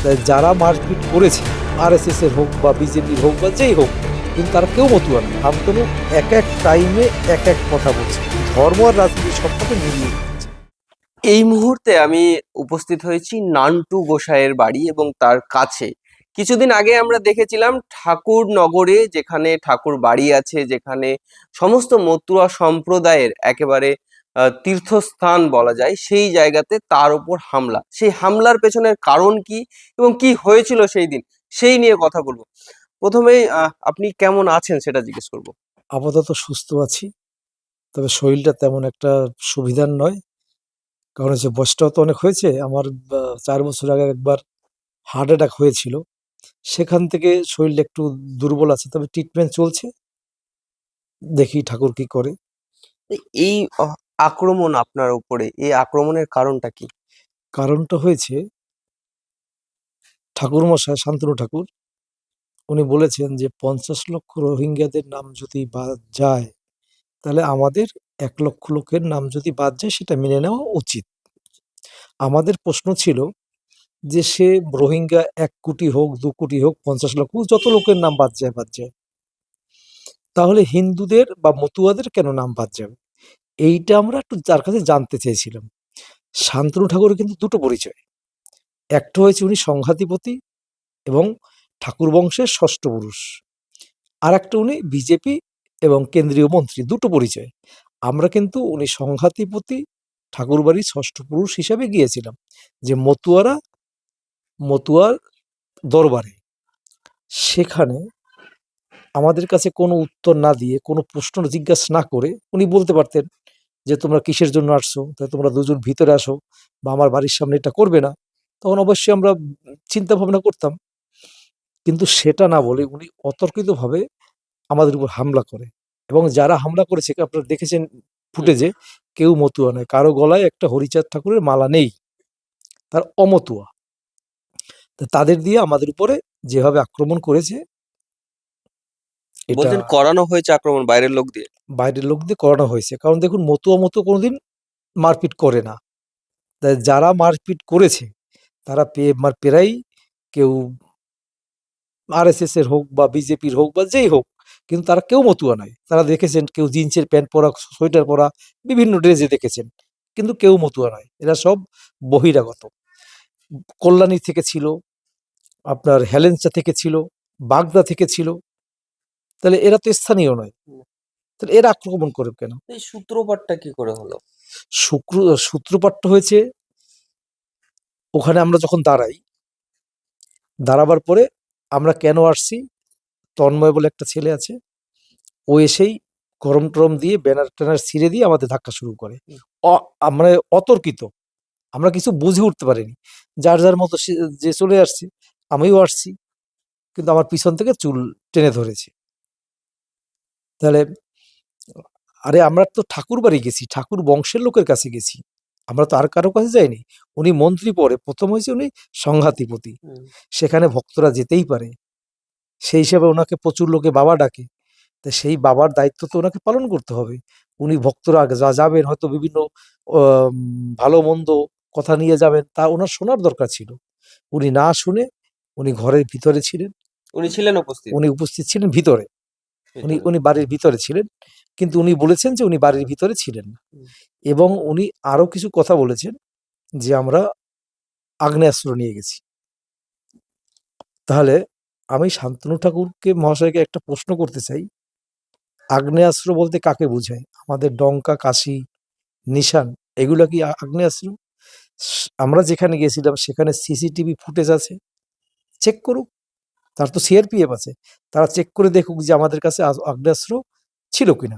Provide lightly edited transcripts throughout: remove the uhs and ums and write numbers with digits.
তাই যারা মারপিট করেছে আরএসএস এর হোক বা বিজেপির হোক বা যেই হোক, কিন্তু তারা কেউ মতুয়া না। শান্তনু এক এক টাইমে এক এক কথা বলছে, ধর্ম আর রাজনীতি সবটাকে মিলিয়ে দিচ্ছে। এই মুহূর্তে আমি উপস্থিত হয়েছি নান্টু গোসাইয়ের বাড়ি এবং তার কাছে কিছুদিন আগে আমরা দেখেছিলাম ঠাকুর নগরে, যেখানে ঠাকুর বাড়ি আছে, যেখানে সমস্ত মতুয়া সম্প্রদায়ের একেবারে তীর্থস্থান বলা যায়, সেই জায়গাতে তার উপর হামলা। সেই হামলার পেছনের কারণ কি এবং কি হয়েছিল সেই দিন, সেই নিয়ে কথা বলবো। প্রথমেই আপনি কেমন আছেন সেটা জিজ্ঞেস করবো। আপাতত সুস্থ আছি, তবে শরীরটা তেমন একটা সুবিধার নয়। কারণ হচ্ছে বয়সটাও তো অনেক হয়েছে আমার। 4 বছর আগে একবার হার্ট অ্যাটাক হয়েছিল, সেখান থেকে শরীরটা একটু দুর্বল আছে, তবে ট্রিটমেন্ট চলছে, দেখি ঠাকুর কি করে। এই আক্রমণ আপনার উপরে, এই আক্রমণের কারণটা কি? কারণটা হয়েছে ঠাকুরমশাই শান্তনু ঠাকুর, উনি বলেছেন যে 50 লক্ষ রোহিঙ্গাদের নাম যদি বাদ যায়, তাহলে আমাদের 1 লক্ষ লোকের নাম যদি বাদ যায় সেটা মেনে নেওয়া উচিত। আমাদের প্রশ্ন ছিল যে সে রোহিঙ্গা 1 কোটি হোক 2 কোটি হোক 50 লক্ষ, যত লোকের নাম বাদ যায় বাদ যায়, তাহলে হিন্দুদের বা মতুয়াদের কেন নাম বাদ যাবে? এইটা আমরা একটু তার কাছে জানতে চেয়েছিলাম। শান্তনু ঠাকুরের কিন্তু দুটো পরিচয়, একটা হয়েছে উনি সংঘাতিপতি এবং ঠাকুর বংশের ষষ্ঠ পুরুষ, আর একটা উনি বিজেপি এবং কেন্দ্রীয় মন্ত্রী, দুটো পরিচয়। আমরা কিন্তু উনি সংঘাতিপতি ঠাকুরবাড়ির ষষ্ঠ পুরুষ হিসাবে গিয়েছিলাম, যে মতুয়ার দরবারে। সেখানে আমাদের কাছে কোনো উত্তর না দিয়ে, কোনো প্রশ্ন জিজ্ঞাসা না করে উনি বলতে পারতেন যে তোমরা কিসের জন্য আসছো, তাই তোমরা দুজন ভিতরে আসো, বা আমার বাড়ির সামনে এটা করবে না। তখন অবশ্যই আমরা চিন্তা ভাবনা করতাম, কিন্তু সেটা না বলে উনি অতর্কিতভাবে আমাদের উপর হামলা করে। এবং যারা হামলা করেছে আপনারা দেখেছেন ফুটেজে, কেউ মতুয়া নয়, কারো গলায় একটা হরিচাঁদ ঠাকুরের মালা নেই, তার অমতুয়া। তা তাদের দিয়ে আমাদের উপরে যেভাবে আক্রমণ করেছে, এটা বলছেন করানো হয়েছে আক্রমণ বাইরের লোক দিয়ে। বাইরের লোক দিয়ে করানো হয়েছে। কারণ দেখুন, মতুয়া কোনোদিন মারপিট করে না। তাই যারা মারপিট করেছে তারা প্রায়ই কেউ আরএসএস এর হোক বা বিজেপির হোক বা যেই হোক, কিন্তু তারা কেউ মতুয়া নয়। তারা দেখেছেন কেউ জিন্সের প্যান্ট পরা, সোয়েটার পরা, বিভিন্ন ড্রেসে দেখেছেন, কিন্তু কেউ মতুয়া নয়। এরা সব বহিরাগত। কল্যাণী থেকে ছিল, আপনার হেলেঞ্চা থেকে ছিল, বাগদা থেকে ছিল, তাহলে এরা তো স্থানীয় নয়, তাহলে এরা আক্রমণ করে কেন? এই সূত্রপাতটা কি করে হলো? শুক্র সূত্রপাতটা হয়েছে ওখানে আমরা যখন দাঁড়াবার পরে আমরা কেন আসছি, তন্ময় বলে একটা ছেলে আছে, ও এসেই গরম টরম দিয়ে ব্যানার ট্যানার ছিঁড়ে দিয়ে আমাদের ধাক্কা শুরু করে। মানে অতর্কিত, আমরা কিছু বুঝে উঠতে পারিনি, যার যার মতো যে চলে আসছে, আমিও আসছি, কিন্তু আমার পিছন থেকে চুল টেনে ধরেছে। তাহলে আরে আমরা তো ঠাকুর বাড়ি গেছি, ঠাকুর বংশের লোকের কাছে গেছি, আমরা তো আর কারো কাছে যাইনি। উনি মন্ত্রী, পরে প্রথম হয়েছে উনি সংঘাতিপতি, সেখানে ভক্তরা যেতেই পারে, সেই হিসাবে ওনাকে প্রচুর লোকে বাবা ডাকে। তা সেই বাবার দায়িত্ব তো ওনাকে পালন করতে হবে। উনি ভক্তরা যা যাবেন, হয়তো বিভিন্ন ভালো মন্দ কথা নিয়ে যাবেন, তা ওনার শোনার দরকার ছিল। উনি না শুনে উনি ঘরের ভিতরে ছিলেন। উনি ছিলেন উপস্থিত? উনি উপস্থিত ছিলেন ভিতরে, উনি ভিতরে। উনি বাড়ির ভিতরে ছিলেন, কিন্তু উনি বলেছেন যে উনি বাড়ির ভিতরে ছিলেন না। হুম। এবং উনি আরো কিছু কথা বলেছেন যে আমরা আগ্নেয়াস্ত্র নিয়ে গেছি। তাহলে আমি শান্তনু ঠাকুরকে মহাশয়কে একটা প্রশ্ন করতে চাই, আগ্নেয়াস্ত্র বলতে কাকে বোঝায়? আমাদের ডঙ্কা, কাশি, নিশান, এগুলো কি আগ্নেয়াস্ত্র? আমরা যেখানে গেছিলাম সেখানে সিসিটিভি ফুটেজ আছে, চেক করুক। তার তো সিআরপিএফ আছে, তারা চেক করে দেখুক যে আমাদের কাছে আগ্নেয়াস্ত্র ছিল কিনা।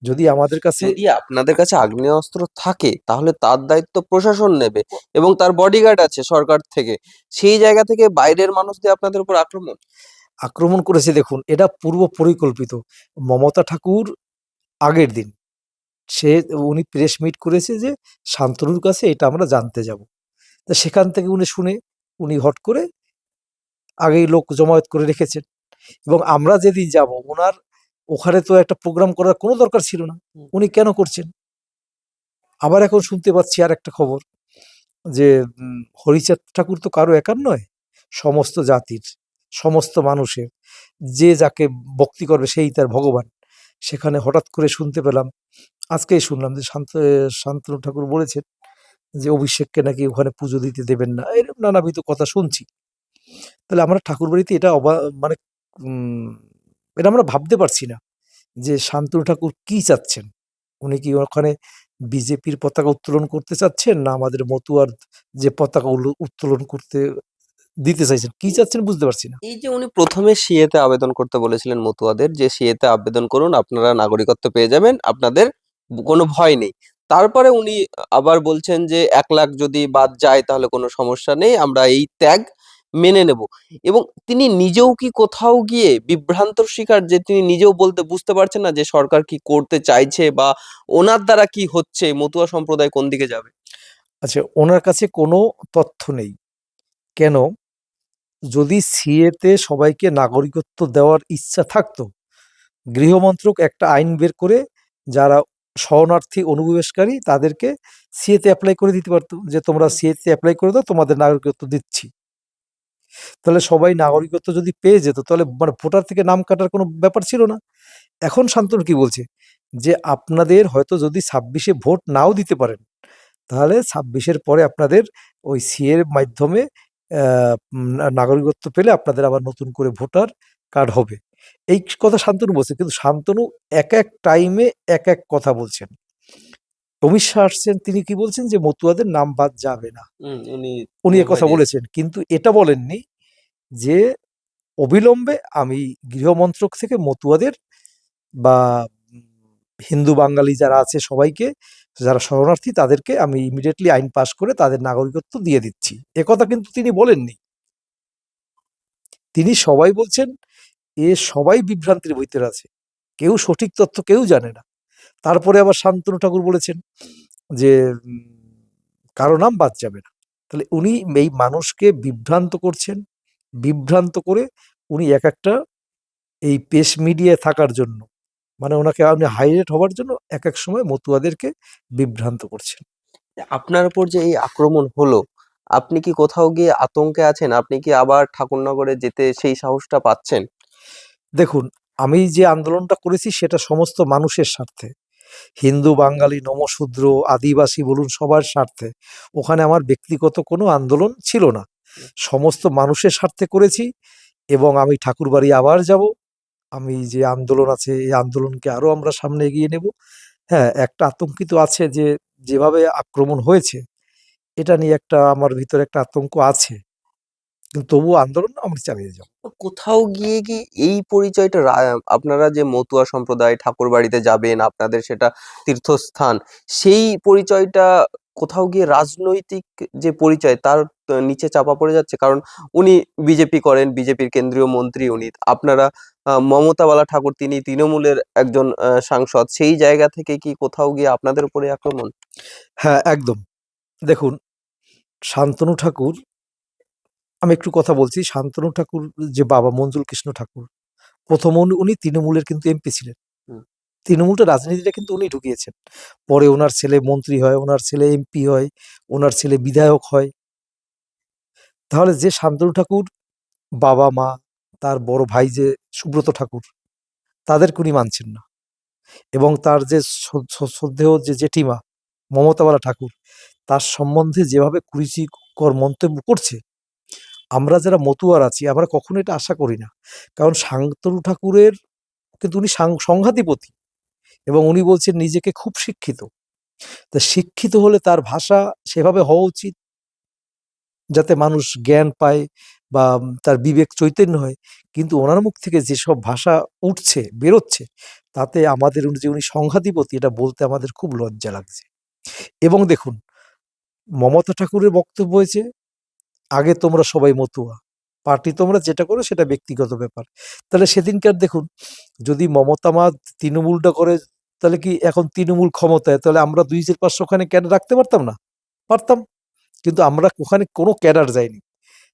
যদি আমাদের কাছে যদি আপনাদের কাছে আগ্নেয়াস্ত্র থাকে তাহলে তার দায়িত্ব প্রশাসন নেবে এবং তার বডিগার্ড আছে সরকার থেকে। সেই জায়গা থেকে বাইরের মানুষ দিয়ে আপনাদের উপর আক্রমণ করেছে, দেখুন এটা পূর্ব পরিকল্পিত। মমতা ঠাকুর আগের দিন উনি প্রেস মিট করেছে যে শান্তনুর কাছে এটা আমরা জানতে যাব। তা সেখান থেকে উনি শুনে উনি হট করে আগেই লোক জমায়েত করে রেখেছেন। এবং আমরা যেদিন যাব, ওনার ওখানে তো একটা প্রোগ্রাম করার কোনো দরকার ছিল না, উনি কেন করছেন? আবার এখন শুনতে পাচ্ছি আর একটা খবর, যে হরিচাঁদ ঠাকুর তো কারো একার নয়, সমস্ত জাতির, সমস্ত মানুষের, যে যাকে ভক্তি করবে সেই তার ভগবান। সেখানে হঠাৎ করে শুনতে পেলাম, আজকেই শুনলাম যে শান্তনু ঠাকুর বলেছেন যে অভিষেককে নাকি ওখানে পুজো দিতে দেবেন না, এরকম নানাবিধ কথা শুনছি। তাহলে আমরা ঠাকুর বাড়িতে এটা মানে উম, এটা আমরা ভাবতে পারছি না যে শান্তনু ঠাকুর কি চাচ্ছেন। উনি কি ওখানে বিজেপির পতাকা উত্তোলন করতে চাচ্ছেন, না আমাদের মতুয়ার যে পতাকা উত্তোলন করতে দিতে চাইছেন, কি চাচ্ছেন বুঝতে পারছি না। এই যে উনি প্রথমে সিএতে আবেদন করতে বলেছিলেন মতুয়াদের, যে সিএতে আবেদন করুন, আপনারা নাগরিকত্ব পেয়ে যাবেন, আপনাদের কোনো ভয় নেই। তারপরে উনি আবার বলছেন যে 1 লাখ যদি বাদ যায় তাহলে কোনো সমস্যা নেই, আমরা এই ত্যাগ মেনে নেব। এবং তিনি নিজেও কি কোথাও গিয়ে বিভ্রান্তর শিকার, যে তিনি নিজেও বলতে বুঝতে পারছেন না যে সরকার কি করতে চাইছে বা ওনার দ্বারা কি হচ্ছে, মতুয়া সম্প্রদায় কোন দিকে যাবে? আচ্ছা, ওনার কাছে কোনো তথ্য নেই। কেন? যদি সিএতে সবাইকে নাগরিকত্ব দেওয়ার ইচ্ছা থাকতো, গৃহমন্ত্রক একটা আইন বের করে যারা শরণার্থী অনুপ্রবেশকারী তাদেরকে সিএতে অ্যাপ্লাই করে দিতে পারতো, যে তোমরা সিএতে অ্যাপ্লাই করে দাও, তোমাদের নাগরিকত্ব দিচ্ছি। তাহলে সবাই নাগরিকত্ব যদি পেয়ে যেত, তাহলে মানে ভোটার থেকে নাম কাটার কোনো ব্যাপার ছিল না। এখন শান্তনু কি বলছে, যে আপনাদের হয়তো যদি 26-এ ভোট নাও দিতে পারেন, তাহলে 26-এর পরে আপনাদের ওই সিএর মাধ্যমে নাগরিকত্ব পেলে আপনাদের আবার নতুন করে ভোটার কার্ড হবে। এই কথা শান্তনু বলছে, কিন্তু শান্তনু এক এক টাইমে এক এক কথা বলছেন। অমিত শাহ আসছেন, তিনি কি বলছেন যে মতুয়াদের নাম বাদ যাবে না, উনি উনি ভয় কথা দিয়েছেন। বলেছেন, কিন্তু এটা বলেননি যে অবিলম্বে আমি গৃহমন্ত্রক থেকে মতুয়াদের বা হিন্দু বাঙালি যারা আছে সবাইকে, যারা শরণার্থী তাদেরকে আমি ইমিডিয়েটলি আইন পাস করে তাদের নাগরিকত্ব দিয়ে দিচ্ছি, একথা কিন্তু তিনি বলেননি। তিনি সবাই বলছেন, এ সবাই বিভ্রান্তির ভিতরে আছে, কেউ সঠিক তথ্য কেউ জানে না। তারপরে আবার শান্তনু ঠাকুর বলেছেন যে কারো নাম বাদ যাবে না। তাহলে উনি এই মানুষকে বিভ্রান্ত করছেন, বিভ্রান্ত করে উনি এক একটা এই পেশ মিডিয়ায় থাকার জন্য, মানে ওনাকে আপনি হাইলাইট হওয়ার জন্য এক এক সময় মতুয়াদেরকে বিভ্রান্ত করছেন। আপনার উপর যে এই আক্রমণ হলো, আপনি কি কোথাও গিয়ে আতঙ্কে আছেন? আপনি কি আবার ঠাকুরনগরে যেতে সেই সাহসটা পাচ্ছেন? দেখুন, আমি যে আন্দোলনটা করেছি সেটা সমস্ত মানুষের স্বার্থে, হিন্দু বাঙালি নমশূদ্র আদিবাসী বলুন সবার স্বার্থে। ওখানে আমার ব্যক্তিগত কোনো আন্দোলন ছিল না, সমস্ত মানুষের স্বার্থে করেছি। এবং আমি ঠাকুরবাড়ি আবার যাব, আমি যে আন্দোলন আছে এই আন্দোলনকে আরো আমরা সামনে এগিয়ে নেব। হ্যাঁ, একটা আতঙ্কিত আছে যে যেভাবে আক্রমণ হয়েছে এটা নিয়ে একটা আমার ভিতরে একটা আতঙ্ক আছে, কিন্তু তবুও আন্দোলন আমরা চালিয়ে যাব। কোথাও গিয়ে কি এই পরিচয়টা আপনারা যে মতুয়া সম্প্রদায় ঠাকুরবাড়িতে যাবেন, আপনাদের সেটা তীর্থস্থান, সেই পরিচয়টা কোথাও গিয়ে রাজনৈতিক যে পরিচয় তার নিচে চাপা পড়ে যাচ্ছে? কারণ উনি বিজেপি করেন, বিজেপির কেন্দ্রীয় মন্ত্রী উনি। আপনারা মমতা বালা ঠাকুর, তিনি তৃণমূলের একজন সাংসদ। সেই জায়গা থেকে কি কোথাও গিয়ে আপনাদের উপরে আক্রমণ? হ্যাঁ, একদম। দেখুন, শান্তনু ঠাকুর, আমি একটু কথা বলছি, শান্তনু ঠাকুর যে বাবা মঞ্জুল কৃষ্ণ ঠাকুর, প্রথম উনি তৃণমূলের কিন্তু এমপি ছিলেন। হুম। তৃণমূলটা রাজনীতিটা কিন্তু উনি ঢুকিয়েছেন। পরে ওনার ছেলে মন্ত্রী হয়, ওনার ছেলে এমপি হয়, ওনার ছেলে বিধায়ক হয়। তাহলে যে শান্তনু ঠাকুর বাবা মা, তার বড় ভাই যে সুব্রত ঠাকুর, তাদেরকে উনি মানছেন না। এবং তার যে শ্রদ্ধেয় যে জেঠিমা মমতাবালা ঠাকুর, তার সম্বন্ধে যেভাবে কুরুচিকর মন্তব্য করছে, আমরা যারা মতুয়ার আছি আমরা কখনো এটা আশা করি না। কারণ শান্তনু ঠাকুরের কিন্তু উনি সংঘাতিপতি, এবং উনি বলছেন নিজেকে খুব শিক্ষিত। তা শিক্ষিত হলে তার ভাষা সেভাবে হওয়া উচিত যাতে মানুষ জ্ঞান পায় বা তার বিবেক চৈতন্য হয়। কিন্তু ওনার মুখ থেকে যেসব ভাষা উঠছে, বেরোচ্ছে, তাতে আমাদের যে উনি সংঘাতিপতি এটা বলতে আমাদের খুব লজ্জা লাগছে। এবং দেখুন, মমতা ঠাকুরের বক্তব্য হয়েছে, আগে তোমরা সবাই মতুয়া, পার্টি তোমরা যেটা করো সেটা ব্যক্তিগত ব্যাপার। তাহলে সেদিনকার দেখুন, যদি মমতা মা তৃণমূলটা করে, তাহলে কি এখন তৃণমূল ক্ষমতায়, তাহলে আমরা 2-500 ওখানে ক্যাডার রাখতে পারতাম না? পারতাম। কিন্তু আমরা ওখানে কোনো ক্যাডার যায়নি।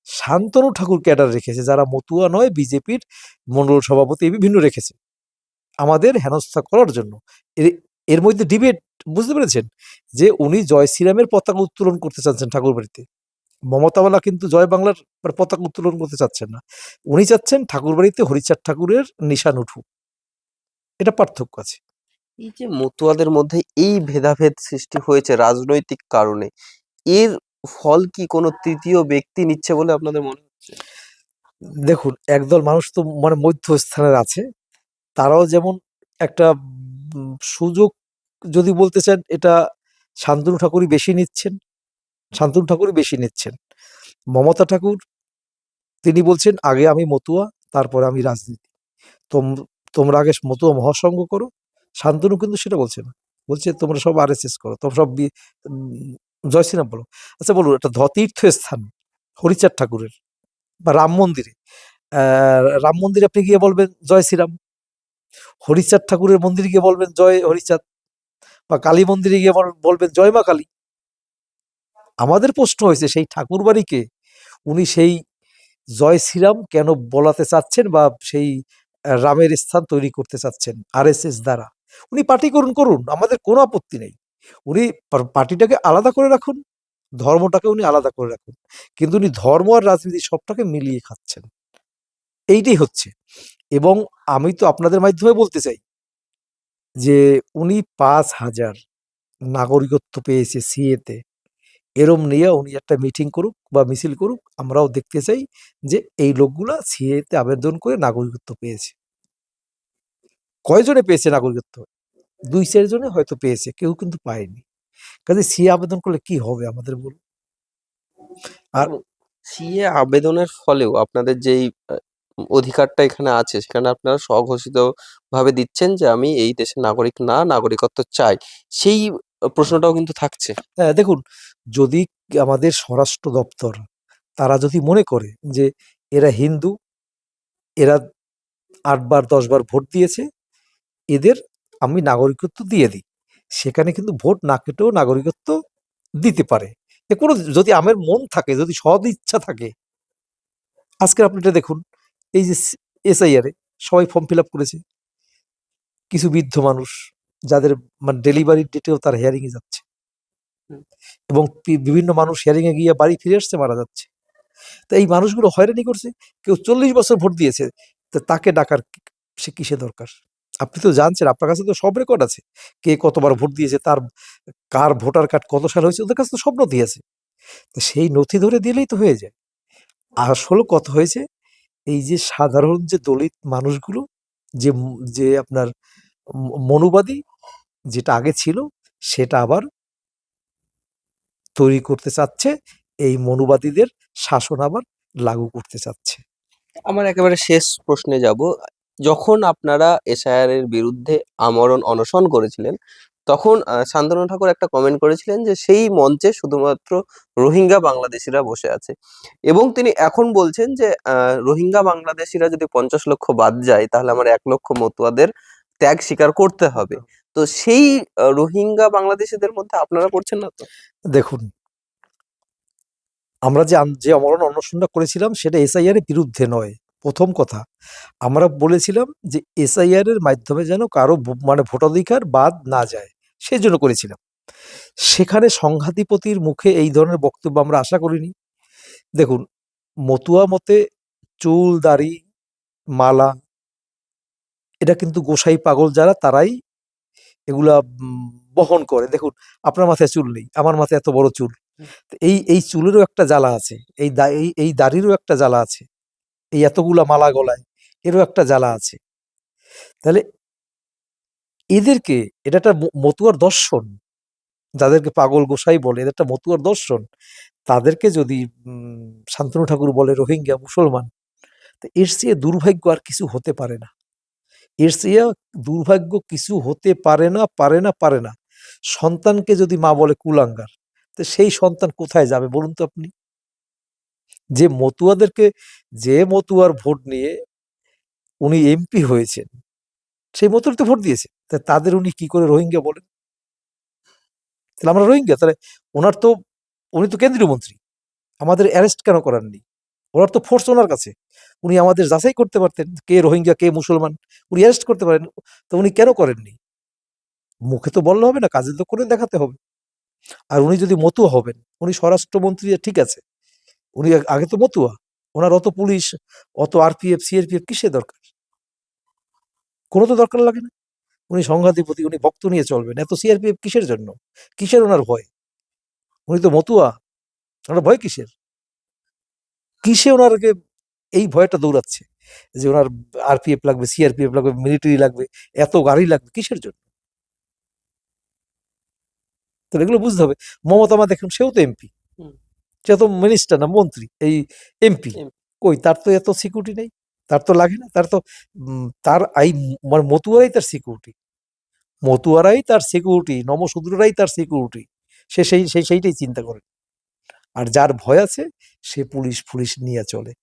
শান্তনু ঠাকুর ক্যাডার রেখেছে, যারা মতুয়া নয়, বিজেপির মণ্ডল সভাপতি বিভিন্ন রেখেছে আমাদের হেনস্থা করার জন্য। এর এর মধ্যে ডিবেট, বুঝতে পেরেছেন, যে উনি জয় শ্রীরামের পতাকা উত্তোলন করতে চাচ্ছেন ঠাকুরবাড়িতে, মমতাওয়ালা কিন্তু জয় বাংলার মানে পতাকা উত্তোলন করতে চাচ্ছেন না। উনি চাচ্ছেন ঠাকুরবাড়িতে হরিচাঁদ ঠাকুরের নিশান উঠুক। এটা পার্থক্য আছে। এই যে মতুয়াদের মধ্যে এই ভেদাভেদ সৃষ্টি হয়েছে রাজনৈতিক কারণে, এর ফল কি কোনো তৃতীয় ব্যক্তি নিচ্ছে বলে আপনাদের মনে হচ্ছে? দেখুন, একদল মানুষ তো মানে মধ্যস্থানের আছে। তারাও যেমন একটা সুযোগ যদি বলতে চান, এটা শান্তনু ঠাকুরই বেশি নিচ্ছেন। শান্তনু ঠাকুরই বেশি নিচ্ছেন। মমতা ঠাকুর তিনি বলছেন, আগে আমি মতুয়া, তারপরে আমি রাজনীতি। তোমরা আগে মতুয়া মহাসংঘ করো। শান্তনু কিন্তু সেটা বলছে না। বলছে তোমরা সব আরএসএস করো, তোমরা সব জয় শ্রীরাম বলো। আচ্ছা বলুন, একটা তীর্থস্থান হরিচাঁদ ঠাকুরের বা রাম মন্দিরে, রাম মন্দিরে আপনি গিয়ে বলবেন জয় শ্রীরাম, হরিচাঁদ ঠাকুরের মন্দিরে গিয়ে বলবেন জয় হরিচাঁদ, বা কালী মন্দিরে গিয়ে বলবেন জয় মা কালী। আমাদের প্রশ্ন হয়েছে সেই ঠাকুর বাড়িকে উনি সেই জয় শ্রীরাম কেন বলাতে চাচ্ছেন, বা সেই রামের স্থান তৈরি করতে চাচ্ছেন আরএসএস দ্বারা। উনি পার্টি করুন, করুন, আমাদের কোনো আপত্তি নেই। উনি পার্টিটাকে আলাদা করে রাখুন, ধর্মটাকে উনি আলাদা করে রাখুন, কিন্তু উনি ধর্ম আর রাজনীতি সবটাকে মিলিয়ে খাচ্ছেন। এইটাই হচ্ছে। এবং আমি তো আপনাদের মাধ্যমে বলতে চাই যে উনি 5,000 নাগরিকত্ব পেয়েছে সিএতে, এরম নিয়ে উনি একটা মিটিং করুক বা মিছিল করুক, আমরাও দেখতে চাই যে এই লোকগুলা সিএতে আবেদন করে নাগরিকত্ব পেয়েছে। কয়জনে পেয়েছে নাগরিকত্ব? 2-4 জনে হয়তো পেয়েছে, কেউ কিন্তু পায়নি। কাজে সিএ আবেদন করলে কি হবে আমাদের বলুন? আর সিএ আবেদনের ফলেও আপনাদের যেই অধিকারটা এখানে আছে, সেখানে আপনারা স্বঘোষিত ভাবে দিচ্ছেন যে আমি এই দেশের নাগরিক না, নাগরিকত্ব চাই, সেই প্রশ্নটাও কিন্তু থাকছে। হ্যাঁ, দেখুন, যদি আমাদের স্বরাষ্ট্র দপ্তর তারা যদি মনে করে যে এরা হিন্দু, এরা 8 বার 10 বার ভোট দিয়েছে, এদের আমি নাগরিকত্ব দিয়ে দিই, সেখানে কিন্তু ভোট না কেটেও নাগরিকত্ব দিতে পারে। কোনো যদি আমার মন থাকে, যদি সদ ইচ্ছা থাকে। আজকে আপনি এটা দেখুন, এই যে এসআইআর এ সবাই ফর্ম ফিল আপ করেছে, কিছু বৃদ্ধ মানুষ যাদের মানে ডেলিভারি ডেটেও তার হিয়ারিং এ যাচ্ছে, এবং বিভিন্ন মানুষ হিয়ারিং এ গিয়ে বাড়ি ফিরে আসছে, মারা যাচ্ছে। তো এই মানুষগুলো হয়রানি করছে। কেউ 40 বছর ভোট দিয়েছে, তো তাকে ডাকার সে কিসে দরকার? আপনি তো জানছেন, আপনার কাছে তো সব রেকর্ড আছে, কে কতবার ভোট দিয়েছে, তার কার ভোটার কার্ড কত সাল হয়েছে, ওদের কাছে তো সব নথি আছে। তো সেই নথি ধরে দিলেই তো হয়ে যায়। আসলে কথা হয়েছে, এই যে সাধারণ যে দলিত মানুষগুলো, যে আপনার মনুবাদী যেটা আগে ছিল, সেটা আবার তৈরি করতে চাচ্ছে, এই মনুবাদীদের শাসন আবার লাগু করতে চাচ্ছে। আমার একেবারে শেষ প্রশ্নে যাব। যখন আপনারা এসআইআর এর বিরুদ্ধে আমরণ অনশন করেছিলেন, তখন শান্তনু ঠাকুর একটা কমেন্ট করেছিলেন যে সেই মঞ্চে শুধুমাত্র রোহিঙ্গা বাংলাদেশিরা বসে আছে, এবং তিনি এখন বলছেন যে রোহিঙ্গা বাংলাদেশিরা যদি 50 লক্ষ বাদ যায়, তাহলে আমার 1 লক্ষ মতুয়াদের ত্যাগ স্বীকার করতে হবে। তো সেই রোহিঙ্গা বাংলাদেশিদের মধ্যে আপনারা পড়ছেন না তো? দেখুন, আমরা যে অমরণ অনশনটা করেছিলাম সেটা এসআইআর এর বিরুদ্ধে নয়। প্রথম কথা, আমরা বলেছিলাম যে এসআইআর এর মাধ্যমে যেন কারো মানে ভোটাধিকার বাদ না যায়, সেজন্য করেছিলাম। সেখানে সংঘাতিপতির মুখে এই ধরনের বক্তব্য আমরা আশা করিনি। দেখুন, মতুয়া মতে চুল, দাড়ি, মালা, এটা কিন্তু গোসাই পাগল যারা, তারাই এগুলা বহন করে। দেখুন, আপনার মাথায় চুল নেই, আমার মাথায় এত বড় চুল। তো এই চুলেরও একটা জ্বালা আছে, এই দাড়িরও একটা জ্বালা আছে, এই এতগুলা মালা গলায়, এরও একটা জ্বালা আছে। তাহলে এদেরকে, এটা একটা মতুয়ার দর্শন, যাদেরকে পাগল গোসাই বলে, এদের একটা মতুয়ার দর্শন। তাদেরকে যদি শান্তনু ঠাকুর বলে রোহিঙ্গা মুসলমান, তো এর চেয়ে দুর্ভাগ্য আর কিছু হতে পারে না। এর চেয়ে দুর্ভাগ্য কিছু হতে পারে না, পারে না, পারে না। সন্তানকে যদি মা বলে কুলাঙ্গার, তো সেই সন্তান কোথায় যাবে বলুন তো আপনি? যে মতুয়াদেরকে, যে মতুয়ার ভোট নিয়ে উনি এমপি হয়েছেন, সেই মতুয়ার তো ভোট দিয়েছে, তা তাদের উনি কি করে রোহিঙ্গা বলেন? তাহলে আমরা রোহিঙ্গা? তাহলে ওনার তো, উনি তো কেন্দ্রীয় মন্ত্রী, আমাদের অ্যারেস্ট কেন করাননি? ওনার তো ফোর্স ওনার কাছে, উনি আমাদের যাচাই করতে পারতেন কে রোহিঙ্গা কে মুসলমান, উনি অ্যারেস্ট করতে পারেন। তো উনি কেন করেননি? মুখে তো বললে হবে না, কাজে তো করে দেখাতে হবে। আর উনি যদি মতুয়া হবেন, উনি স্বরাষ্ট্রমন্ত্রী, ঠিক আছে, উনি আগে তো মতুয়া, ওনার অত পুলিশ, অত আরপিএফ সিআরপিএফ কিসের দরকার? কোনো তো দরকার লাগে না। উনি সংঘাধিপতি, উনি ভক্ত নিয়ে চলবেন, এত সিআরপিএফ কিসের জন্য? কিসের ওনার ভয়? উনি তো মতুয়া, ওনার ভয় কিসের? কিসে ওনারকে এই ভয়টা দৌড়াচ্ছে যে ওনার আরপিএফ লাগবে, সিআরপিএফ লাগবে, মিলিটারি লাগবে, এত গাড়ি লাগবে কিসের জন্য? তো এগুলো বুঝতে হবে। মমতা মা দেখুন, সেও তো এমপি, হুম। সে তো মিনিস্টার না, মন্ত্রী, এই এমপি। MP কই, তার তো এত সিকিউরিটি নেই, তার তো লাগে না, তার তো তার এই মানে মতুয়ারাই তার সিকিউরিটি, মতুয়ারাই তার সিকিউরিটি, নমশূদ্ররাই তার সিকিউরিটি। সে সেইটাই চিন্তা করে। আর যার ভয় আছে সে পুলিশ ফুলিশ নিয়ে চলে।